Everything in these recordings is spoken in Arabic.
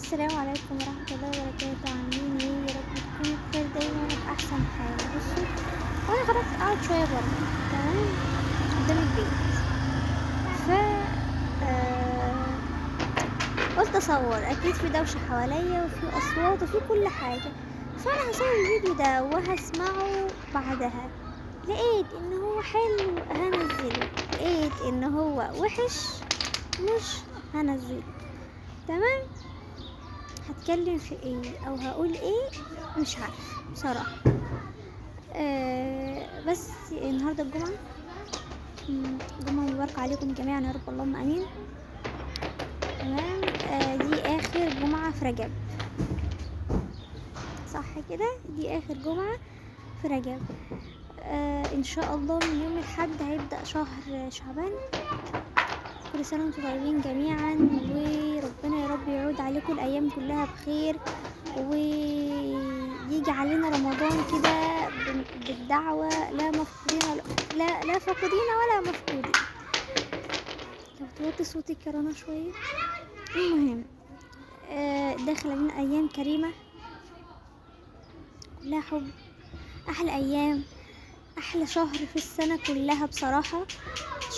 السلام عليكم ورحمة الله وبركاته. عاملين ايه؟ يا رب تكونوا بخير دايما وبأحسن حال. بصوا، وانا خرجت اقعد شوية برضه تمام قدام البيت، ف قلت اصور. اكيد في دوشة حواليا وفي اصوات وفي كل حاجة، فانا هصور الفيديو ده وهسمعه بعدها. لقيت ان هو حلو هنزله، لقيت ان هو وحش مش هنزله. تمام، هتكلم في ايه او هقول ايه مش عارف بصراحة. بس النهاردة الجمعة، جمعة مباركة عليكم جميعا يا رب، اللهم امين. تمام، دي اخر جمعة في رجب، صح كده؟ دي اخر جمعة في رجب. ان شاء الله من يوم الاحد هيبدأ شهر شعبان. كل سنة وانتم طيبين جميعا، وربنا يا رب يعود عليكم الايام كلها بخير، ويجي علينا رمضان كده بالدعوة لا مفقودين، لا فاقدين ولا مفقودين. لو توطي صوتك يا رنا شوية. المهم، داخل علينا ايام كريمة كلها حب، احلى ايام، احلى شهر في السنة كلها بصراحة.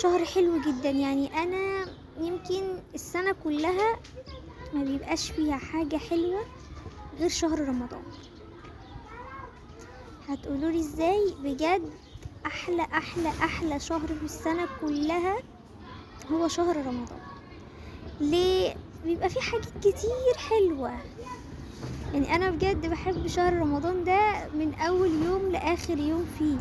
شهر حلو جدا، يعني انا يمكن السنة كلها ما بيبقاش فيها حاجة حلوة غير شهر رمضان. هتقولولي ازاي؟ بجد احلى احلى احلى شهر في السنة كلها هو شهر رمضان. ليه؟ بيبقى فيه حاجات كتير حلوة. يعني انا بجد بحب شهر رمضان ده من اول يوم لاخر يوم فيه.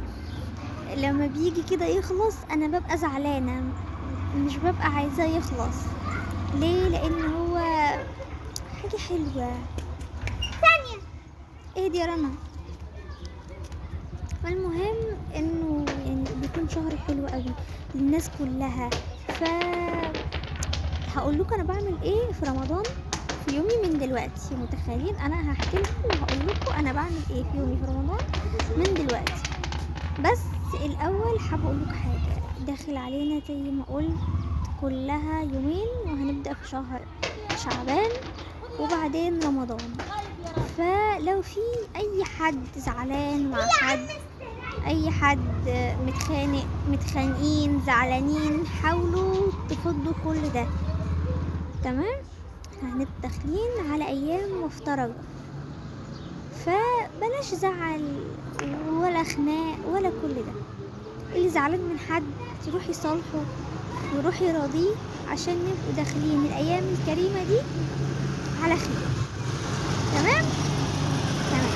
لما بيجي كده يخلص انا ببقى زعلانة، مش ببقى عايزاه يخلص. ليه؟ لان هو حاجة حلوة. ثانية اهدي يا رنا. فالمهم انه يعني بيكون شهر حلو قوي للناس كلها. ف هقول لكم انا بعمل ايه في رمضان في يومي من دلوقتي. متخيلين؟ انا هحكي لكم وهقول لكم انا بعمل ايه في يومي في رمضان من دلوقتي. بس الاول حابه اقول لكم حاجه. داخل علينا زي ما قلت كلها يومين، وهنبدا في شهر شعبان وبعدين رمضان. فلو في اي حد زعلان مع حد، اي حد متخانقين زعلانين، حاولوا تفضوا كل ده. تمام، هنتدخلين على ايام مفترجة، فبلاش زعل ولا خناق ولا كل ده. اللي زعلان من حد يروح يصالحه ويروح يراضيه، عشان نبقوا داخلين الايام الكريمة دي على خير. تمام تمام.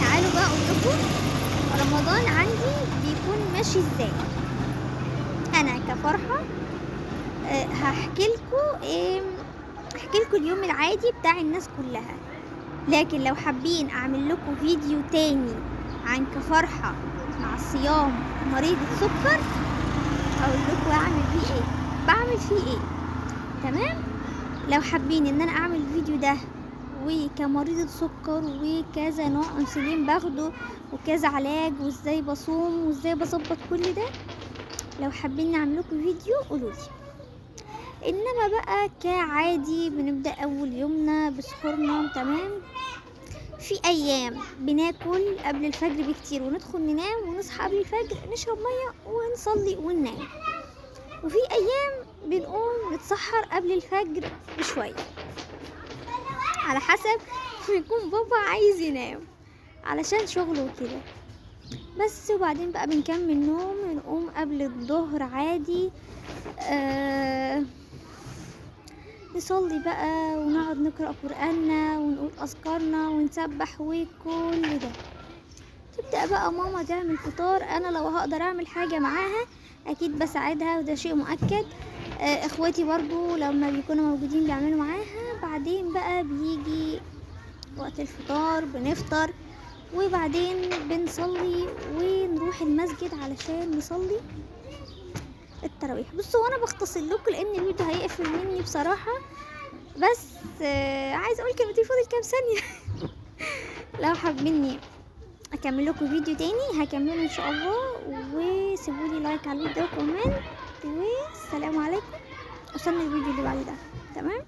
تعالوا بقى اقول لكم رمضان عندي بيكون ماشي ازاي. انا كفرحة هحكي لكم اليوم العادي بتاع الناس كلها. لكن لو حابين اعمل لكم فيديو تاني عن كفرحة مع الصيام مريضة سكر، اقول لكم اعمل فيه ايه، بعمل فيه ايه. تمام، لو حابين ان انا اعمل الفيديو ده وكمريضة سكر وكذا نوع انسولين باخده وكذا علاج وازاي بصوم وازاي بظبط كل ده، لو حابين نعمل لكم فيديو قولولي. انما بقى كعادي بنبدأ اول يومنا بسحورنا. تمام، في ايام بناكل قبل الفجر بكتير وندخل ننام ونصحى قبل الفجر نشرب مية ونصلي وننام. وفي ايام بنقوم نتسحر قبل الفجر بشوية، على حسب بيكون بابا عايز ينام علشان شغله وكده. بس وبعدين بقى بنكمل نوم، نقوم قبل الظهر عادي، نصلي بقى ونقعد نقرأ قرآننا ونقول أذكارنا ونسبح وكل ده. تبدأ بقى ماما تعمل فطار. أنا لو هقدر أعمل حاجة معاها أكيد بساعدها، وده شيء مؤكد. إخواتي برضو لما بيكونوا موجودين بيعملوا معاها. بعدين بقى بيجي وقت الفطار بنفطر، وبعدين بنصلي ونروح المسجد علشان نصلي التراويح. بصوا وانا بختصر لكم لان الفيديو هيقفل مني بصراحه، بس عايز اقول كلمتين فاضل كام ثانيه. لو حابيني اكمل لكم فيديو تاني هكمله ان شاء الله، وسيبولي لايك على الفيديو وكومنت، والسلام عليكم. وصلنا الفيديو اللي بعد ده. تمام.